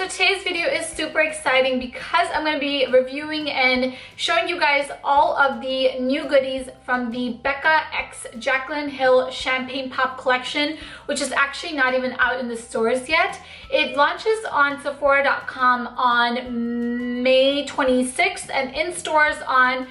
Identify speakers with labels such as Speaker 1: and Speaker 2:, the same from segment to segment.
Speaker 1: today's video is super exciting because I'm going to be reviewing and showing you guys all of the new goodies from the Becca x Jaclyn Hill Champagne Pop collection, which is actually not even out in the stores yet. It launches on Sephora.com on May 26th and in stores on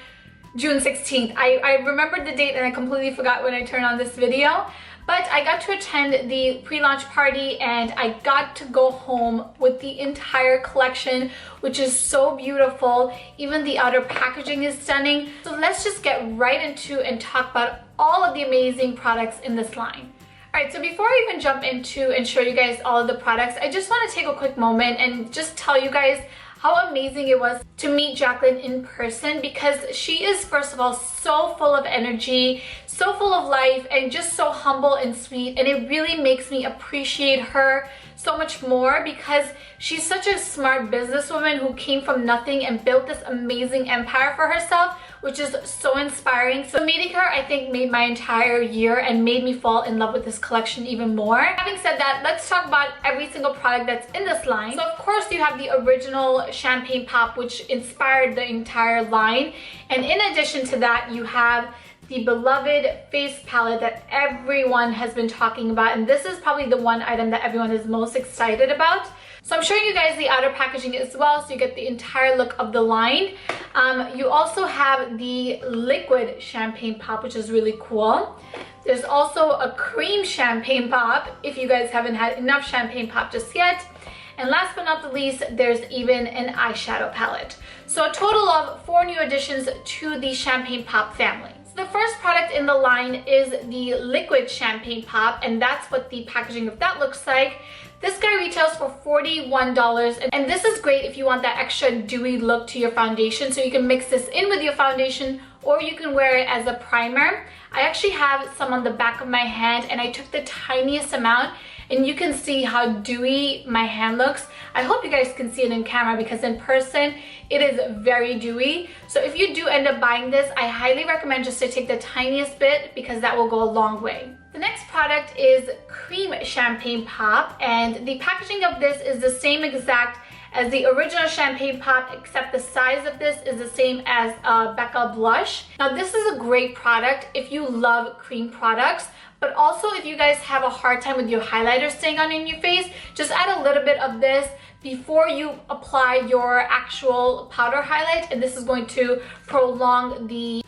Speaker 1: June 16th. I remembered the date and I completely forgot when I turned on this video. But I got to attend the pre-launch party and I got to go home with the entire collection, which is so beautiful. Even the outer packaging is stunning. So let's just get right into and talk about all of the amazing products in this line. Alright, so before I even jump into and show you guys all of the products, I just want to take a quick moment and just tell you guys how amazing it was to meet Jaclyn in person, because she is, first of all, so full of energy, so full of life, and just so humble and sweet, and it really makes me appreciate her so much more because she's such a smart businesswoman who came from nothing and built this amazing empire for herself, which is so inspiring. So meeting her, I think, made my entire year and made me fall in love with this collection even more. Having said that, let's talk about every single product that's in this line. So of course you have the original Champagne Pop, which inspired the entire line, and in addition to that you have the beloved face palette that everyone has been talking about, and this is probably the one item that everyone is most excited about. So I'm showing you guys the outer packaging as well, so you get the entire look of the line. You also have the liquid champagne pop, which is really cool. There's also a cream champagne pop if you guys haven't had enough champagne pop just yet. And last but not the least, there's even an eyeshadow palette. So a total of 4 new additions to the Champagne Pop family. So the first product in the line is the liquid champagne pop, and that's what the packaging of that looks like. This guy retails for $41, and this is great if you want that extra dewy look to your foundation. So you can mix this in with your foundation, or you can wear it as a primer. I actually have some on the back of my hand, and I took the tiniest amount, and you can see how dewy my hand looks. I hope you guys can see it in camera because in person it is very dewy. So if you do end up buying this, I highly recommend just to take the tiniest bit because that will go a long way. The next product is Cream Champagne Pop, and the packaging of this is the same exact as the original Champagne Pop, except the size of this is the same as Becca blush. Now this is a great product if you love cream products, but also if you guys have a hard time with your highlighter staying on in your face, just add a little bit of this before you apply your actual powder highlight, and this is going to prolong the...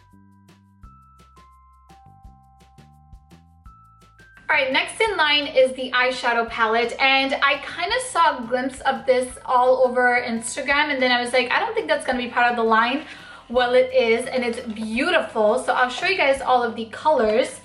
Speaker 1: Alright, next in line is the eyeshadow palette, and I kind of saw a glimpse of this all over Instagram, and then I was like, I don't think that's going to be part of the line. Well, it is, and it's beautiful. So I'll show you guys all of the colors.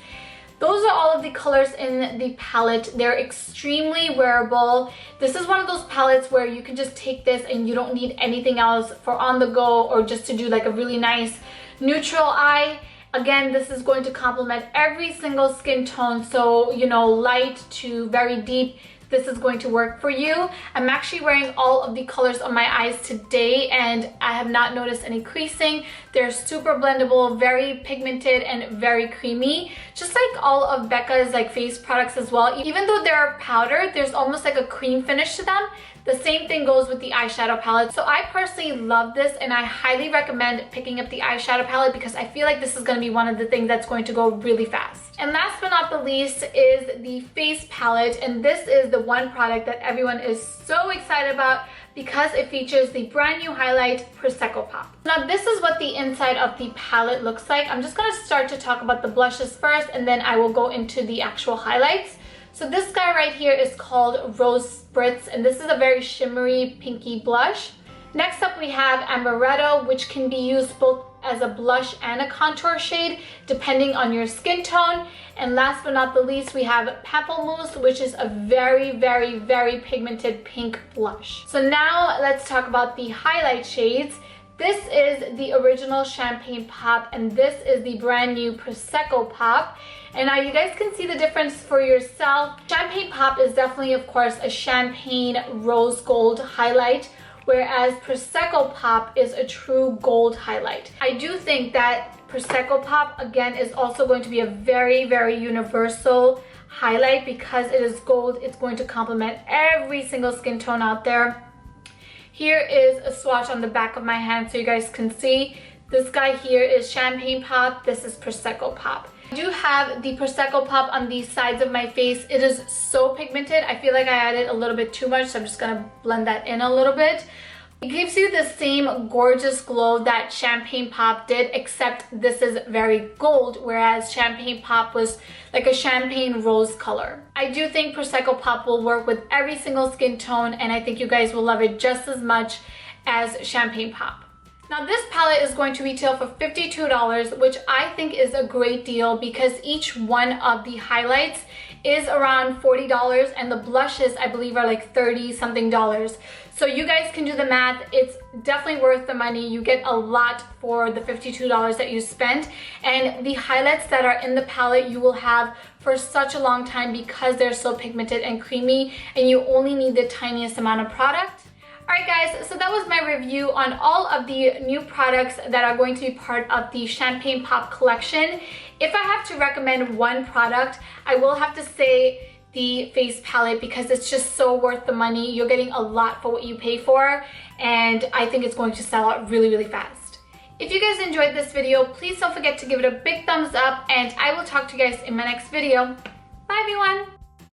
Speaker 1: Those are all of the colors in the palette. They're extremely wearable. This is one of those palettes where you can just take this and you don't need anything else for on the go or just to do like a really nice neutral eye. Again, this is going to complement every single skin tone, so you know, light to very deep, this is going to work for you. I'm actually wearing all of the colors on my eyes today and I have not noticed any creasing. They're super blendable, very pigmented, and very creamy, just like all of Becca's like face products as well. Even though they're powder, there's almost like a cream finish to them. The same thing goes with the eyeshadow palette. So I personally love this and I highly recommend picking up the eyeshadow palette because I feel like this is going to be one of the things that's going to go really fast. And last but not the least is the face palette, and this is the one product that everyone is so excited about because it features the brand new highlight Prosecco Pop. Now this is what the inside of the palette looks like. I'm just going to start to talk about the blushes first and then I will go into the actual highlights. So this guy right here is called Rose Spritz, and this is a very shimmery pinky blush. Next up we have Amaretto, which can be used both as a blush and a contour shade depending on your skin tone. And last but not the least, we have Pamplemousse, which is a very, very, very pigmented pink blush. So now let's talk about the highlight shades. This is the original Champagne Pop and this is the brand new Prosecco Pop. And now you guys can see the difference for yourself. Champagne Pop is definitely, of course, a champagne rose gold highlight, whereas Prosecco Pop is a true gold highlight. I do think that Prosecco Pop, again, is also going to be a very, very universal highlight because it is gold. It's going to complement every single skin tone out there. Here is a swatch on the back of my hand so you guys can see. This guy here is Champagne Pop. This is Prosecco Pop. I do have the Prosecco Pop on the sides of my face. It is so pigmented. I feel like I added a little bit too much, so I'm just gonna blend that in a little bit. It gives you the same gorgeous glow that Champagne Pop did, except this is very gold, whereas Champagne Pop was like a champagne rose color. I do think Prosecco Pop will work with every single skin tone, and I think you guys will love it just as much as Champagne Pop. Now this palette is going to retail for $52, which I think is a great deal because each one of the highlights is around $40 and the blushes I believe are like 30 something dollars. So you guys can do the math. It's definitely worth the money. You get a lot for the $52 that you spent, and the highlights that are in the palette you will have for such a long time because they're so pigmented and creamy, and you only need the tiniest amount of product. Alright guys, so that was my review on all of the new products that are going to be part of the Champagne Pop collection. If I have to recommend one product, I will have to say the face palette because it's just so worth the money. You're getting a lot for what you pay for, and I think it's going to sell out really, really fast. If you guys enjoyed this video, please don't forget to give it a big thumbs up, and I will talk to you guys in my next video. Bye everyone!